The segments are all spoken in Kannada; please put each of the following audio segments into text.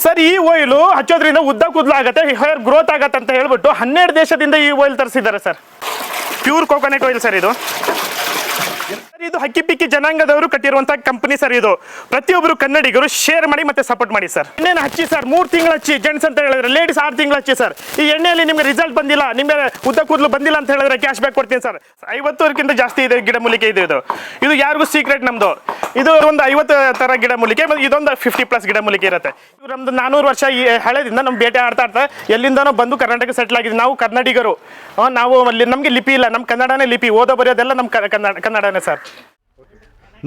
ಸರ್ ಈ ಆಯಿಲ್ ಹಚ್ಚೋದ್ರಿಂದ ಉದ್ದ ಕೂದಲು ಆಗುತ್ತೆ, ಹೇರ್ ಗ್ರೋತ್ ಆಗತ್ತೆ ಅಂತ ಹೇಳ್ಬಿಟ್ಟು 12 ದೇಶದಿಂದ ಈ ಆಯಿಲ್ ತರಿಸಿದ್ದಾರೆ sir. Pure coconut oil sir ಇದು. ಇದು ಹಕ್ಕಿ ಪಿಕ್ಕಿ ಜನಾಂಗದವರು ಕಟ್ಟಿರುವಂತ ಕಂಪನಿ ಸರ್. ಇದು ಪ್ರತಿಯೊಬ್ಬರು ಕನ್ನಡಿಗರು ಶೇರ್ ಮಾಡಿ ಮತ್ತೆ ಸಪೋರ್ಟ್ ಮಾಡಿ ಸರ್. ಎಣ್ಣೆನ ಹಚ್ಚಿ ಸರ್, 3 ತಿಂಗಳು ಹಚ್ಚಿ. ಜೆಂಟ್ಸ್ ಅಂತ ಹೇಳಿದ್ರೆ ಲೇಡೀಸ್ 6 ತಿಂಗಳು ಹಚ್ಚಿ ಸರ್. ಈ ಎಣ್ಣೆಯಲ್ಲಿ ನಿಮ್ಗೆ ರಿಸಲ್ಟ್ ಬಂದಿಲ್ಲ, ನಿಮ್ಗೆ ಉದ್ದ ಕೂದಲು ಬಂದಿಲ್ಲ ಅಂತ ಹೇಳಿದ್ರೆ ಕ್ಯಾಶ್ ಬ್ಯಾಕ್ ಕೊಡ್ತೀನಿ ಸರ್. 50 ಜಾಸ್ತಿ ಇದೆ ಗಿಡಮೂಲಿಕೆ ಇದು. ಇದು ಯಾರಿಗೂ ಸೀಕ್ರೆಟ್ ನಮ್ದು. ಇದು ಒಂದು 50 ತರ ಗಿಡಮೂಲಿಕೆ, ಇದೊಂದು 50+ ಗಿಡಮೂಲಿಕೆ ಇರುತ್ತೆ. ನಮ್ದು 400 ವರ್ಷ ಈ ಹಳೆದಿಂದ ನಮ್ ಬೇಟೆ ಆಡ್ತಾ ಎಲ್ಲಿಂದನೋ ಬಂದು ಕರ್ನಾಟಕ ಸೆಟ್ಲ್ ಆಗಿದೆ. ನಾವು ಕನ್ನಡಿಗರು, ನಾವು ನಮ್ಗೆ ಲಿಪಿ ಇಲ್ಲ, ನಮ್ ಕನ್ನಡನೇ ಲಿಪಿ, ಓದೋ ಬರೆಯೋದೆಲ್ಲ ನಮ್ ಕನ್ನಡನೇ ಸರ್.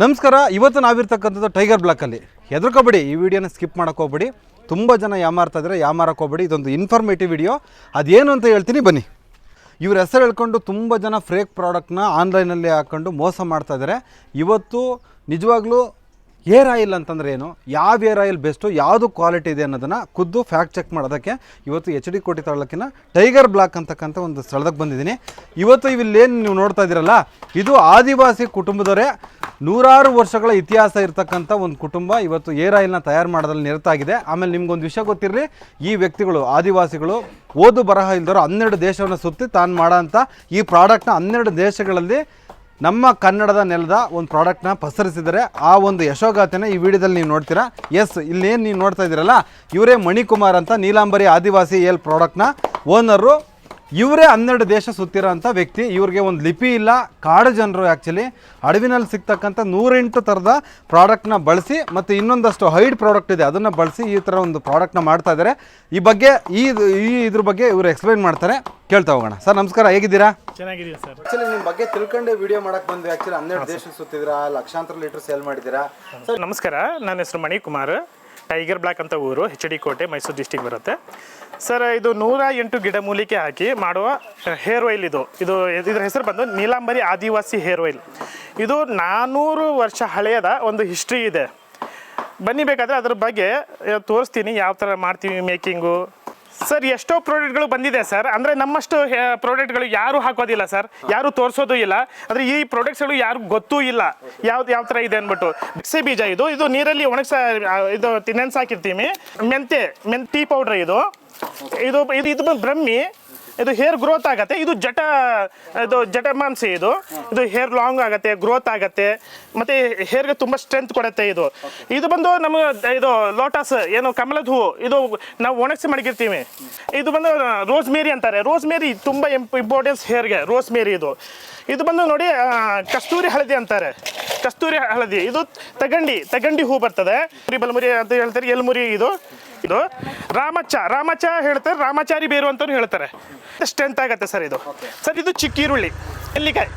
ನಮಸ್ಕಾರ. ಇವತ್ತು ನಾವಿರ್ತಕ್ಕಂಥದ್ದು ಟೈಗರ್ ಬ್ಲಾಕಲ್ಲಿ. ಹೆದರ್ಕೋಬೇಡಿ, ಈ ವಿಡಿಯೋನ ಸ್ಕಿಪ್ ಮಾಡೋಕೆ ಹೋಗ್ಬೇಡಿ. ತುಂಬ ಜನ ಯಾಮಾರ್ತಾ ಇದ್ದಾರೆ, ಯಾಮಾರಕ್ಕೆ ಹೋಗ್ಬೇಡಿ. ಇದೊಂದು ಇನ್ಫಾರ್ಮೇಟಿವ್ ವಿಡಿಯೋ. ಅದೇನು ಅಂತ ಹೇಳ್ತೀನಿ ಬನ್ನಿ. ಇವ್ರ ಹೆಸರು ಹೇಳ್ಕೊಂಡು ತುಂಬ ಜನ ಫೇಕ್ ಪ್ರಾಡಕ್ಟ್ನ ಆನ್ಲೈನಲ್ಲಿ ಹಾಕ್ಕೊಂಡು ಮೋಸ ಮಾಡ್ತಾ ಇದ್ದಾರೆ. ಇವತ್ತು ನಿಜವಾಗ್ಲೂ ಏರ್ ಆಯಿಲ್ ಅಂತಂದರೆ ಏನು, ಯಾವ ಏರ್ ಆಯಿಲ್ ಬೆಸ್ಟು, ಯಾವುದು ಕ್ವಾಲಿಟಿ ಇದೆ ಅನ್ನೋದನ್ನು ಖುದ್ದು ಫ್ಯಾಕ್ಟ್ ಚೆಕ್ ಮಾಡೋದಕ್ಕೆ ಇವತ್ತು HD ಕೋಟೆ ತಾಲೂಕಿನ ಟೈಗರ್ ಬ್ಲಾಕ್ ಅಂತಕ್ಕಂಥ ಒಂದು ಸ್ಥಳಕ್ಕೆ ಬಂದಿದ್ದೀನಿ. ಇವತ್ತು ಇವಿಲ್ಲೇನು ನೀವು ನೋಡ್ತಾ ಇದ್ದೀರಲ್ಲ, ಇದು ಆದಿವಾಸಿ ಕುಟುಂಬದವರೇ 100 ವರ್ಷಗಳ ಇತಿಹಾಸ ಇರತಕ್ಕಂಥ ಒಂದು ಕುಟುಂಬ ಇವತ್ತು ಏರ್ ಆಯಿಲ್ನ ತಯಾರು ಮಾಡೋದ್ರಲ್ಲಿ ನಿರತಾಗಿದೆ. ಆಮೇಲೆ ನಿಮ್ಗೊಂದು ವಿಷಯ ಗೊತ್ತಿರಲಿ, ಈ ವ್ಯಕ್ತಿಗಳು ಆದಿವಾಸಿಗಳು ಓದು ಬರಹ ಇಲ್ದವರು 12 ದೇಶವನ್ನು ಸುತ್ತಿ ತಾನು ಮಾಡೋಂಥ ಈ ಪ್ರಾಡಕ್ಟ್ನ 12 ದೇಶಗಳಲ್ಲಿ ನಮ್ಮ ಕನ್ನಡದ ನೆಲದ ಒಂದು ಪ್ರಾಡಕ್ಟ್ನ ಪಸರಿಸಿದರೆ ಆ ಒಂದು ಯಶೋಗಾಥೆನ ಈ ವಿಡಿಯೋದಲ್ಲಿ ನೀವು ನೋಡ್ತೀರಾ. ಎಸ್, ಇಲ್ಲೇನು ನೀವು ನೋಡ್ತಾ ಇದ್ದೀರಲ್ಲ, ಇವರೇ ಮಣಿಕುಮಾರ್ ಅಂತ ನೀಲಾಂಬರಿ ಆದಿವಾಸಿ ಏಲ್ ಪ್ರಾಡಕ್ಟ್ನ ಓನರು. ಇವರೇ 12 ದೇಶ ಸುತ್ತಿರೋ ಅಂಥ ವ್ಯಕ್ತಿ. ಇವ್ರಿಗೆ ಒಂದು ಲಿಪಿ ಇಲ್ಲ, ಕಾಡು ಜನರು ಆ್ಯಕ್ಚುಲಿ ಅಡವಿನಲ್ಲಿ ಸಿಗ್ತಕ್ಕಂಥ 108 ಥರದ ಪ್ರಾಡಕ್ಟ್ನ ಬಳಸಿ ಮತ್ತು ಇನ್ನೊಂದಷ್ಟು ಹೈಡ್ ಪ್ರಾಡಕ್ಟ್ ಇದೆ ಅದನ್ನು ಬಳಸಿ ಈ ಥರ ಒಂದು ಪ್ರಾಡಕ್ಟ್ನ ಮಾಡ್ತಾ ಇದ್ದಾರೆ. ಈ ಬಗ್ಗೆ ಇದ್ರ ಬಗ್ಗೆ ಇವರು ಎಕ್ಸ್ಪ್ಲೈನ್ ಮಾಡ್ತಾರೆ, ಕೇಳ್ತಾ ಹೋಗೋಣ. ಸರ್ ನಮಸ್ಕಾರ, ಹೇಗಿದ್ದೀರಾ? ಚೆನ್ನಾಗಿದ್ದೀವಿ ಸರ್. ಆ್ಯಕ್ಚುಲಿ ನಿಮ್ಮ ಬಗ್ಗೆ ತಿಳ್ಕೊಂಡೆ ವಿಡಿಯೋ ಮಾಡಕ್ಕೆ ಬಂದ್ವಿ. ಆ್ಯಕ್ಚುಲಿ 12 ದೇಶ ಸುತ್ತಿದ್ದೀರಾ, ಲಕ್ಷಾಂತರ ಲೀಟರ್ ಸೇಲ್ ಮಾಡಿದ್ದೀರಾ. ಸರ್ ನಮಸ್ಕಾರ, ನನ್ನ ಹೆಸರು ಮಣಿಕುಮಾರ್. ಟೈಗರ್ ಬ್ಲಾಕ್ ಅಂತ ಊರು, HD ಕೋಟೆ, ಮೈಸೂರು ಡಿಸ್ಟಿಕ್ ಬರುತ್ತೆ ಸರ್. ಇದು 108 ಗಿಡಮೂಲಿಕೆ ಹಾಕಿ ಮಾಡುವ ಹೇರ್ ಆಯಿಲ್. ಇದರ ಹೆಸರು ಬಂದು ನೀಲಾಂಬರಿ ಆದಿವಾಸಿ ಹೇರ್ ಆಯಿಲ್. ಇದು 400 ವರ್ಷ ಹಳೆಯದ ಒಂದು ಹಿಸ್ಟ್ರಿ ಇದೆ. ಬನ್ನಿ, ಬೇಕಾದರೆ ಅದ್ರ ಬಗ್ಗೆ ತೋರಿಸ್ತೀನಿ, ಯಾವ ಥರ ಮಾಡ್ತೀವಿ ಮೇಕಿಂಗು. ಸರ್ ಎಷ್ಟೋ ಪ್ರಾಡಕ್ಟ್ಗಳು ಬಂದಿದೆ ಸರ್, ಅಂದರೆ ನಮ್ಮಷ್ಟು ಪ್ರಾಡಕ್ಟ್ಗಳು ಯಾರು ಹಾಕೋದಿಲ್ಲ ಸರ್, ಯಾರು ತೋರಿಸೋದು ಇಲ್ಲ. ಅಂದರೆ ಈ ಪ್ರಾಡಕ್ಟ್ಸ್ಗಳು ಯಾರಿಗೂ ಗೊತ್ತೂ ಇಲ್ಲ ಯಾವ ಥರ ಇದೆ ಅಂದ್ಬಿಟ್ಟು. ಬಿಕ್ಸೆ ಬೀಜ ಇದು ನೀರಲ್ಲಿ ಇದು ನೆನೆಸಾಕಿರ್ತೀವಿ. ಮೆಂತೆ ಟೀ ಪೌಡ್ರ್ ಇದು ಬ್ರಹ್ಮಿ. ಇದು ಹೇರ್ ಗ್ರೋತ್ ಆಗುತ್ತೆ. ಇದು ಜಟಮಾಂಸಿ. ಇದು ಹೇರ್ ಲಾಂಗ್ ಆಗುತ್ತೆ, ಗ್ರೋತ್ ಆಗುತ್ತೆ, ಮತ್ತು ಹೇರ್ಗೆ ತುಂಬ ಸ್ಟ್ರೆಂತ್ ಕೊಡುತ್ತೆ. ಇದು ಬಂದು ನಮಗೆ ಲೋಟಸ್ ಏನು ಕಮಲದ ಹೂವು, ಇದು ನಾವು ಒಣಗಿಸಿ ಮಡಗಿರ್ತೀವಿ. ಇದು ಬಂದು ರೋಸ್ಮೇರಿ ಅಂತಾರೆ. ರೋಸ್ಮೇರಿ ತುಂಬ ಇಂಪಾರ್ಟೆನ್ಸ್ ಹೇರ್ಗೆ. ರೋಸ್ಮೇರಿ ಇದು ಬಂದು ನೋಡಿ ಕಸ್ತೂರಿ ಹಳದಿ ಅಂತಾರೆ. ಕಸ್ತೂರಿ ಹಳದಿ ಇದು ತಗಂಡಿ ಹೂ ಬರ್ತದೆ. ಬಲಮುರಿ ಅಂತ ಹೇಳ್ತಾರೆ, ಎಲ್ಮುರಿ. ಇದು ರಾಮಚ್ಚ ಹೇಳ್ತಾರೆ, ರಾಮಚಾರಿ ಬೇರು ಅಂತಲೂ ಹೇಳ್ತಾರೆ. ಸ್ಟ್ರೆಂತ್ ಆಗುತ್ತೆ ಸರ್. ಇದು ಚಿಕ್ಕ ಈರುಳ್ಳಿ, ನೆಲ್ಲಿಕಾಯಿ,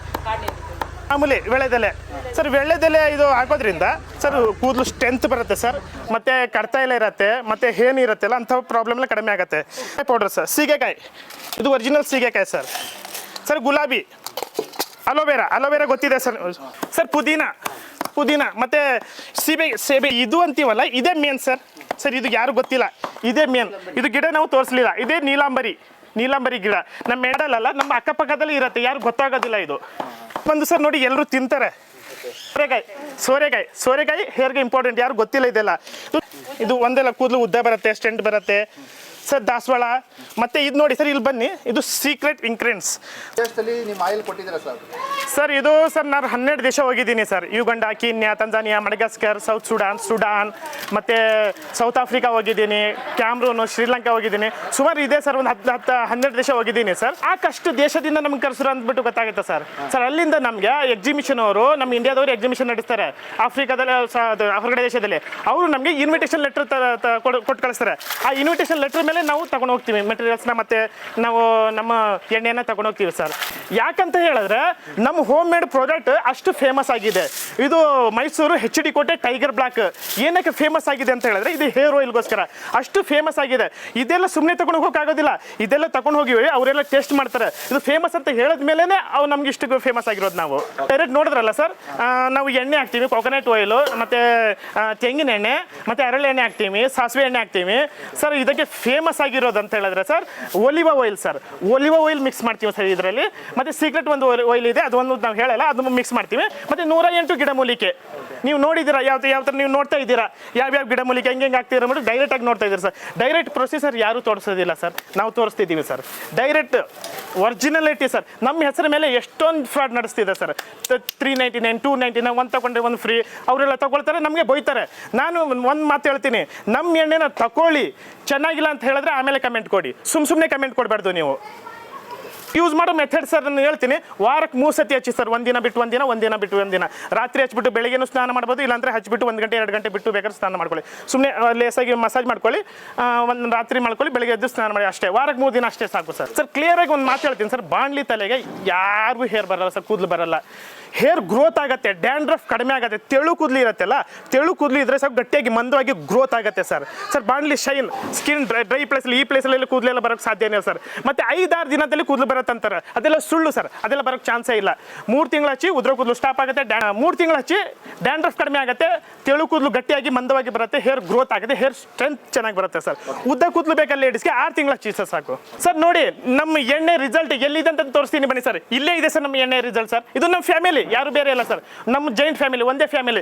ಮಾಮೂಲಿ ವೀಳ್ಯದೆಲೆ ಸರ್. ವೀಳ್ಯದೆಲೆ ಇದು ಹಾಕೋದ್ರಿಂದ ಸರ್ ಕೂದಲು ಸ್ಟ್ರೆಂತ್ ಬರುತ್ತೆ ಸರ್, ಮತ್ತು ಕಡ್ತಾ ಎಲ್ಲ ಇರುತ್ತೆ, ಮತ್ತು ಹೇನು ಇರುತ್ತೆಲ್ಲ ಅಂಥ ಪ್ರಾಬ್ಲಮ್ ಎಲ್ಲ ಕಡಿಮೆ ಆಗುತ್ತೆ. ಪೌಡರ್ ಸರ್, ಸೀಗೆಕಾಯಿ, ಇದು ಒರಿಜಿನಲ್ ಸೀಗೆಕಾಯಿ ಸರ್. ಗುಲಾಬಿ, ಅಲೋವೆರಾ ಗೊತ್ತಿದೆ ಸರ್. ಪುದೀನ ಮತ್ತು ಸೇಬೆ ಇದು ಅಂತೀವಲ್ಲ, ಇದೇ ಮೇನ್ ಸರ್. ಇದು ಯಾರು ಗೊತ್ತಿಲ್ಲ, ಇದೇ ಮೇನ್. ಇದು ಗಿಡ ನಾವು ತೋರಿಸ್ಲಿಲ್ಲ. ಇದೇ ನೀಲಾಂಬರಿ ಗಿಡ ನಮ್ಮ ಮೇಡಲ್ಲ, ನಮ್ಮ ಅಕ್ಕಪಕ್ಕದಲ್ಲಿ ಇರುತ್ತೆ, ಯಾರು ಗೊತ್ತಾಗೋದಿಲ್ಲ. ಇದು ಬಂದು ಸರ್ ನೋಡಿ ಎಲ್ಲರೂ ತಿಂತಾರೆ. ಸೋರೆಕಾಯಿ ಹೇರ್ಗೆ ಇಂಪಾರ್ಟೆಂಟ್, ಯಾರು ಗೊತ್ತಿಲ್ಲ ಇದೆಲ್ಲ. ಇದು ಒಂದೆಲ್ಲ ಕೂದಲು ಉದ್ದ ಬರುತ್ತೆ, ಸ್ಟ್ರೆಂಟ್ ಬರುತ್ತೆ ಸರ್. ದಾಸವಾಳ, ಮತ್ತೆ ಇದು ನೋಡಿ ಸರ್, ಇಲ್ಲಿ ಬನ್ನಿ, ಇದು ಸೀಕ್ರೆಟ್ ಇಂಗ್ರೀಡಿಯೆಂಟ್ಸ್. ಸರ್ ಇದು ನಾನು 12 ದೇಶ ಹೋಗಿದ್ದೀನಿ sir. Uganda, Kenya, Tanzania, Madagascar, South Sudan, ಮತ್ತು ಸೌತ್ ಆಫ್ರಿಕಾ ಹೋಗಿದ್ದೀನಿ, ಕ್ಯಾಮ್ರೂನ್, ಶ್ರೀಲಂಕಾ ಹೋಗಿದ್ದೀನಿ. ಸುಮಾರು ಇದೆ ಸರ್, ಒಂದು 12 ದೇಶ ಹೋಗಿದ್ದೀನಿ ಸರ್. ಸಾಕಷ್ಟು ದೇಶದಿಂದ ನಮ್ಗೆ ಕರೆಸರು ಅಂದ್ಬಿಟ್ಟು ಗೊತ್ತಾಗುತ್ತೆ ಸರ್. ಅಲ್ಲಿಂದ ನಮಗೆ ಎಕ್ಸಿಬಿಷನ್ ಅವರು, ನಮ್ಮ ಇಂಡಿಯಾದವರು ಎಕ್ಸಿಬಿಷನ್ ನಡೆಸ್ತಾರೆ ಆಫ್ರಿಕಾದಲ್ಲಿ, ಹೊರಗಡೆ ದೇಶದಲ್ಲಿ. ಅವರು ನಮಗೆ ಇನ್ವಿಟೇಷನ್ ಲೆಟರ್ ಕೊಟ್ಟು ಕಳಿಸ್ತಾರೆ. ಆ ಇನ್ವಿಟೇಷನ್ ಲೆಟರ್ ಮೇಲೆ ನಾವು ತಗೊಂಡು ಹೋಗ್ತೀವಿ ಮೆಟೀರಿಯಲ್ಸ್ನ, ಮತ್ತು ನಾವು ನಮ್ಮ ಎಣ್ಣೆನ ತಗೊಂಡು ಹೋಗ್ತೀವಿ ಸರ್. ಯಾಕಂತ ಹೇಳಿದ್ರೆ ನಮ್ಮ ಹೋಮ್ ಮೇಡ್ ಪ್ರಾಡಕ್ಟ್ ಅಷ್ಟು ಫೇಮಸ್ ಆಗಿದೆ. ಇದು ಮೈಸೂರು HD ಕೋಟೆ ಟೈಗರ್ ಬ್ಲಾಕ್ ಏನಕ್ಕೆ ಫೇಮಸ್ ಆಗಿದೆ ಅಂತ ಹೇಳಿದ್ರೆ ಇದು ಹೇರ್ ಆಯಿಲ್ಗೋಸ್ಕರ ಅಷ್ಟು ಫೇಮಸ್ ಆಗಿದೆ. ಇದೆಲ್ಲ ಸುಮ್ಮನೆ ತಗೊಂಡು ಹೋಗೋಕ್ಕಾಗೋದಿಲ್ಲ, ಇದೆಲ್ಲ ತಗೊಂಡು ಹೋಗಿವಿ, ಅವರೆಲ್ಲ ಟೇಸ್ಟ್ ಮಾಡ್ತಾರೆ. ಇದು ಫೇಮಸ್ ಅಂತ ಹೇಳಿದ ಮೇಲೇ ಅವು ನಮ್ಗೆ ಇಷ್ಟು ಫೇಮಸ್ ಆಗಿರೋದು. ನಾವು ಡೈರೆಕ್ಟ್ ನೋಡಿದ್ರಲ್ಲ ಸರ್, ನಾವು ಎಣ್ಣೆ ಹಾಕ್ತೀವಿ, ಕೋಕೋನಟ್ ಆಯಿಲು, ಮತ್ತು ತೆಂಗಿನ ಎಣ್ಣೆ, ಮತ್ತು ಹರಳೆ ಎಣ್ಣೆ ಹಾಕ್ತೀವಿ, ಸಾಸಿವೆ ಎಣ್ಣೆ ಹಾಕ್ತೀವಿ ಸರ್. ಇದಕ್ಕೆ ಫೇಮಸ್ ಆಗಿರೋದು ಅಂತ ಹೇಳಿದ್ರೆ sir olive oil sir. Olive oil mix ಮಾಡ್ತೀವಿ ಸರ್ ಇದರಲ್ಲಿ. ಮತ್ತು ಸೀಕ್ರೆಟ್ ಒಂದು ಆಯಿಲ್ ಇದೆ, ಅದು ಒಂದು ನಾವು ಹೇಳಲ್ಲ, ಅದು ಮಿಕ್ಸ್ ಮಾಡ್ತೀವಿ. ಮತ್ತು 108 ಗಿಡಮೂಲಿಕೆ ನೀವು ನೋಡಿದ್ದೀರಾ ಯಾವ ಥರ ನೀವು ನೋಡ್ತಾ ಇದ್ದೀರಾ ಯಾವ್ಯಾವ ಗಿಡಮೂಲಿಕೆ ಹೆಂಗೆ ಆಗ್ತಿರೋ ನೋಡಿ ಡೈರೆಕ್ಟಾಗಿ ನೋಡ್ತಾ ಇದ್ದೀರಾ ಸರ್. ಡೈರೆಕ್ಟ್ ಪ್ರೊಸೀಸರ್ ಯಾರೂ ತೋರಿಸೋದಿಲ್ಲ ಸರ್, ನಾವು ತೋರಿಸ್ತಿದ್ದೀವಿ ಸರ್. Direct originality sir. ನಮ್ಮ ಹೆಸರ ಮೇಲೆ ಎಷ್ಟೊಂದು ಫ್ರಾಡ್ ನಡೆಸ್ತಿದೆ ಸರ್. 399 299 ಒಂದು ತಗೊಂಡ್ರೆ ಒಂದು ಫ್ರೀ ಅವರೆಲ್ಲ ತಗೊಳ್ತಾರೆ, ನಮಗೆ ಬೈತಾರೆ. ನಾನು ಒಂದು ಮಾತು ಹೇಳ್ತೀನಿ, ನಮ್ಮ ಎಣ್ಣೆನ ತಗೊಳ್ಳಿ, ಚೆನ್ನಾಗಿಲ್ಲ ಅಂತ ಹೇಳಿದ್ರೆ ಆಮೇಲೆ ಕಮೆಂಟ್ ಕೊಡಿ. ಸುಮ್ಮನೆ ಕಮೆಂಟ್ ಕೊಡಬಾರ್ದು ನೀವು. ಯೂಸ್ ಮಾಡೋ ಮೆಥಡ್ ಸರ್ ನಾನು ಹೇಳ್ತೀನಿ, ವಾರಕ್ಕೆ 3 ಸತಿ ಹಚ್ಚಿ ಸರ್. ಒಂದಿನ ಬಿಟ್ಟು ಒಂದಿನ, ಒಂದಿನ ಬಿಟ್ಟು ಒಂದಿನ. ರಾತ್ರಿ ಹಚ್ಬಿಟ್ಟು ಬೆಳಗ್ಗೆನೂ ಸ್ನಾನ ಮಾಡ್ಬೋದು, ಇಲ್ಲಾಂದರೆ ಹಚ್ಬಿಟ್ಟು 1 ಗಂಟೆ 2 ಗಂಟೆ ಬಿಟ್ಟು ಬೇಕಾದ್ರೆ ಸ್ನಾನ ಮಾಡ್ಕೊಳ್ಳಿ. ಸುಮ್ಮನೆ ಲೇಸಾಗಿ ಮಸಾಜ್ ಮಾಡ್ಕೊಳ್ಳಿ, ಒಂದು ರಾತ್ರಿ ಮಾಡ್ಕೊಳ್ಳಿ, ಬೆಳಗ್ಗೆ ಎದ್ದು ಸ್ನಾನ ಮಾಡಿ ಅಷ್ಟೇ. ವಾರಕ್ಕೆ 3 ದಿನ ಅಷ್ಟೇ ಸಾಕು ಸರ್. ಸರ್ ಕ್ಲಿಯರಾಗಿ ಒಂದು ಮಾತು ಹೇಳ್ತೀನಿ ಸರ್, ಬಾಣಲಿ ತಲೆಗೆ ಯಾರಿಗೂ ಹೇರ್ ಬರಲ್ಲ ಸರ್, ಕೂದಲು ಬರಲ್ಲ. ಹೇರ್ ಗ್ರೋತ್ ಆಗುತ್ತೆ, ಡ್ಯಾಂಡ್ರಫ್ ಕಡಿಮೆ ಆಗುತ್ತೆ. ತೆಳು ಕೂದಲು ಇರುತ್ತಲ್ಲ, ತೆಳು ಕೂದಲು ಇದ್ರೆ ಸ್ವಲ್ಪ ಗಟ್ಟಿಯಾಗಿ ಮಂದವಾಗಿ ಗ್ರೋತ್ ಆಗುತ್ತೆ ಸರ್. ಸರ್ ಬಾಣಲಿ ಶೈನ್, ಸ್ಕಿನ್ ಡ್ರೈ ಪ್ಲೇಸಲ್ಲಿ ಈ ಪ್ಲೇಸಲ್ಲಿ ಕೂದಲೆಲ್ಲ ಬರೋಕ್ಕೆ ಸಾಧ್ಯನೇ ಇಲ್ಲ ಸರ್. ಮತ್ತು 5-6 ದಿನದಲ್ಲಿ ಕೂದಲು ಬರುತ್ತಂತಾರೆ, ಅದೆಲ್ಲ ಸುಳ್ಳು ಸರ್. ಅದೆಲ್ಲ ಬರೋಕ್ಕೆ ಚಾನ್ಸೇ ಇಲ್ಲ. 3 ತಿಂಗಳು ಹಚ್ಚಿ ಉದ್ರೋ ಕೂದಲು ಸ್ಟಾಪ್ ಆಗುತ್ತೆ, 3 ತಿಂಗಳು ಹಚ್ಚಿ ಡ್ಯಾಂಡ್ರಫ್ ಕಡಿಮೆ ಆಗುತ್ತೆ, ತೆಳು ಕೂದಲು ಗಟ್ಟಿಯಾಗಿ ಮಂದವಾಗಿ ಬರುತ್ತೆ, ಹೇರ್ ಗ್ರೋತ್ ಆಗುತ್ತೆ, ಹೇರ್ ಸ್ಟ್ರೆಂತ್ ಚೆನ್ನಾಗಿ ಬರುತ್ತೆ ಸರ್. ಉದ್ದ ಕೂದಲು ಬೇಕಲ್ಲ ಲೇಡೀಸ್ಗೆ 6 ತಿಂಗಳು ಹಚ್ಚಿ ಸರ್ ಸಾಕು. ಸರ್ ನೋಡಿ ನಮ್ಮ ಎಣ್ಣೆ ರಿಸಲ್ಟ್ ಎಲ್ಲಿದೆ ಅಂತ ತೋರಿಸ್ತೀನಿ ಬನ್ನಿ ಸರ್. ಇಲ್ಲೇ ಇದೆ ಸರ್ ನಮ್ಮ ಎಣ್ಣೆ ರಿಸಲ್ಟ್ ಸರ್. ಇದು ನಮ್ಮ ಫ್ಯಾಮಿಲಿ, ಯಾರು ಬೇರೆ ಇಲ್ಲ ಸರ್. ನಮ್ಮ ಜಾಯಿಂಟ್ ಫ್ಯಾಮಿಲಿ, ಒಂದೇ ಫ್ಯಾಮಿಲಿ.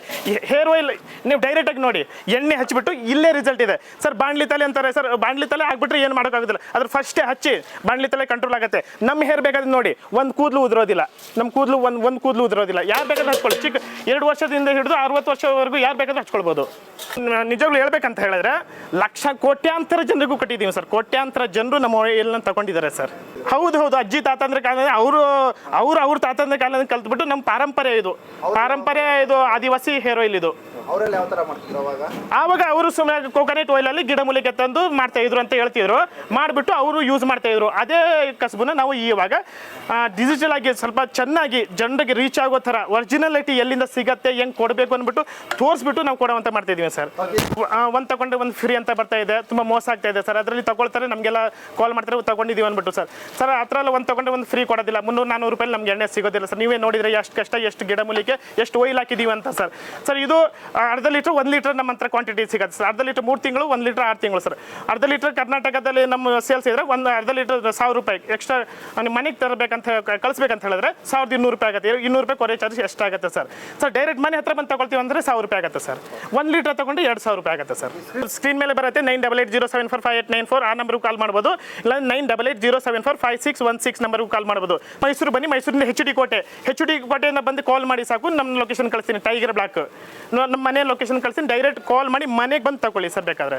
ಹೇರ್ ಆಯಿಲ್ ನೀವು ಡೈರೆಕ್ಟಾಗಿ ನೋಡಿ, ಎಣ್ಣೆ ಹಚ್ಚಿಬಿಟ್ಟು ಇಲ್ಲೇ ರಿಸಲ್ಟ್ ಇದೆ ಸರ್. ಬಾಣಲಿ ತಲೆ ಅಂತಾರೆ ಸರ್, ಬಾಣಲಿ ತಲೆ ಆಗ್ಬಿಟ್ರೆ ಏನು ಮಾಡೋಕ್ಕಾಗೋದಿಲ್ಲ, ಅದ್ರ ಫಸ್ಟೇ ಹಚ್ಚಿ ಬಾಣಲಿ ತಲೆ ಕಂಟ್ರೋಲ್ ಆಗುತ್ತೆ. ನಮ್ಮ ಹೇರ್ ಬೇಕಾದ್ರೆ ನೋಡಿ, ಒಂದು ಕೂದಲು ಉದುರೋದಿಲ್ಲ, ನಮ್ಮ ಕೂದಲು ಒಂದು ಕೂದಲು ಉದುರೋದಿಲ್ಲ. ಯಾರು ಬೇಕಾದ್ರೆ ಹಚ್ಕೊಳ್ಳಿ, ಚಿಕ್ಕ 2 ವರ್ಷದಿಂದ ಹಿಡಿದು 60 ವರ್ಷವರೆಗೂ ಯಾರು ಬೇಕಾದ್ರೆ ಹಚ್ಕೊಳ್ಬೋದು. ನಿಜವಾಗ್ಲೂ ಹೇಳ್ಬೇಕಂತ ಹೇಳಿದ್ರೆ ಕೋಟ್ಯಾಂತರ ಜನರಿಗೂ ಕಟ್ಟಿದ್ದೀವಿ ಸರ್. ಕೋಟ್ಯಾಂತರ ಜನರು ನಮ್ಮ ಆಯಿಲ್ನ ತಗೊಂಡಿದ್ದಾರೆ ಸರ್. ಹೌದು, ಅಜ್ಜಿ ತಾತಂದ್ರ ಕಾಲದಲ್ಲಿ ಅವ್ರ ತಾತಂದ್ರ ಕಾಲದಿಂದ ಕಲ್ತ್ಬಿಟ್ಟು ನಮ್ಮ ಪಾರಂಪರ್ಯ ಇದು ಆದಿವಾಸಿ ಹೇರ್ ಆಯಿಲ್ ಇದು. ಅವರೆಲ್ಲ ಯಾವ ಥರ ಮಾಡ್ತಿದ್ರು ಆವಾಗ ಅವರು ಸುಮ್ಮನೆ ಕೋಕೋನಟ್ ಆಯಿಲಲ್ಲಿ ಗಿಡಮೂಲಿಕೆ ತಂದು ಮಾಡ್ತಾ ಇದ್ರು ಅಂತ ಹೇಳ್ತಿದ್ರು. ಮಾಡಿಬಿಟ್ಟು ಅವರು ಯೂಸ್ ಮಾಡ್ತಾ ಇದ್ರು. ಅದೇ ಕಸಬನ್ನ ನಾವು ಇವಾಗ ಡಿಜಿಟಲ್ ಆಗಿ ಸ್ವಲ್ಪ ಚೆನ್ನಾಗಿ ಜನರಿಗೆ ರೀಚ್ ಆಗೋ ಥರ ಒರಿಜಿನಲಿಟಿ ಎಲ್ಲಿಂದ ಸಿಗತ್ತೆ, ಹೆಂಗೆ ಕೊಡಬೇಕು ಅಂದ್ಬಿಟ್ಟು ತೋರಿಸ್ಬಿಟ್ಟು ನಾವು ಕೊಡುವಂತ ಮಾಡ್ತಾ ಇದೀವಿ ಸರ್. ಒಂದು ತಗೊಂಡ್ರೆ ಒಂದು ಫ್ರೀ ಅಂತ ಬರ್ತಾ ಇದೆ, ತುಂಬ ಮೋಸ ಆಗ್ತಾ ಇದೆ ಸರ್. ಅದರಲ್ಲಿ ತಗೊಳ್ತಾರೆ, ನಮಗೆಲ್ಲ ಕಾಲ್ ಮಾಡ್ತಾರೆ ತಗೊಂಡಿದ್ದೀವಿ ಅಂದ್ಬಿಟ್ಟು ಸರ್. ಆ ಥರ ಎಲ್ಲ ಒಂದು ತಗೊಂಡ್ರೆ ಒಂದು ಫ್ರೀ ಕೊಡೋದಿಲ್ಲ. 300-400 ರೂಪಾಯಿ ನಮ್ಗೆ ಎಣ್ಣೆ ಸಿಗೋದಿಲ್ಲ ಸರ್. ನೀವೇ ನೋಡಿದ್ರೆ ಎಷ್ಟು ಕಷ್ಟ, ಎಷ್ಟು ಗಿಡಮೂಲಿಕೆ, ಎಷ್ಟು ಆಯಿಲ್ ಹಾಕಿದ್ದೀವಿ ಅಂತ ಸರ್. ಇದು ಅರ್ಧ ಲೀಟ್ರ್ 1 ಲೀಟ್ರ್ ನಮ್ಮ ಹತ್ರ ಕ್ವಾಂಟಿಟಿ ಸಿಗುತ್ತೆ ಸರ್. ಅರ್ಧ ಲೀಟ್ರ್ 3 ತಿಂಗಳು, 1 ಲೀಟ್ರ್ 6 ತಿಂಗಳು ಸರ್. ಅರ್ಧ ಲೀಟ್ರ್ ಕರ್ನಾಟಕದಲ್ಲಿ ನಮ್ಮ ಸೇಲ್ಸ್ ಇದ್ರೆ ಅರ್ಧ ಲೀಟ್ರ್ 1000 ರೂಪಾಯಿ ಎಕ್ಸ್ಟ್ರಾ ನಿಮ್ಮ ಮನೆಗೆ ತರಬೇಕಂತ ಕಳಿಸ್ಬೇಕಂತ ಹೇಳಿದ್ರೆ 1200 ರೂಪಾಯಿ ಆಗುತ್ತೆ. 200 ರೂಪಾಯಿ ಕೊರಿಯರ್ ಚಾರ್ಜ್ ಎಷ್ಟಾಗುತ್ತೆ ಸರ್. ಡೈರೆಕ್ಟ್ ಮನೆ ಹತ್ರ ಬಂದು ತಗೊಳ್ತೀವಿ ಅಂದರೆ 1000 ರೂಪಾಯಿ ಆಗುತ್ತೆ ಸರ್. 1 ಲೀಟ್ರ್ ತಗೊಂಡು 2000 ರೂಪಾಯಿ ಆಗುತ್ತೆ ಸರ್. ಸ್ಕ್ರೀನ್ ಮೇಲೆ ಬರುತ್ತೆ 9880745894 ಆ ನಂಬರ್ಗೂ ಕಾಲ್ ಮಾಡ್ಬೋದು, ಇಲ್ಲ 9880745616 ನಂಬರ್ಗೂ ಕಾಲ್ ಮಾಡ್ಬೋದು. ಮೈಸೂರು ಬನ್ನಿ, ಮೈಸೂರಿನ HD ಕೋಟೆಯಿಂದ ಬಂದು ಕಾಲ್ ಮಾಡಿ ಸಾಕು. ನಮ್ಮ ಲೊಕೇಶನ್ ಕಳಿಸ್ತೀನಿ, ಟೈಗರ್ ಬ್ಲಾಕ್. ನಮ್ಮ ಮನೆ ಲೊಕೇಶನ್ ಕಳಿಸ್ತೀನಿ, ಡೈರೆಕ್ಟ್ ಕಾಲ್ ಮಾಡಿ ಮನೆಗೆ ಬಂದು ತಗೊಳ್ಳಿ ಸರ್ ಬೇಕಾದ್ರೆ.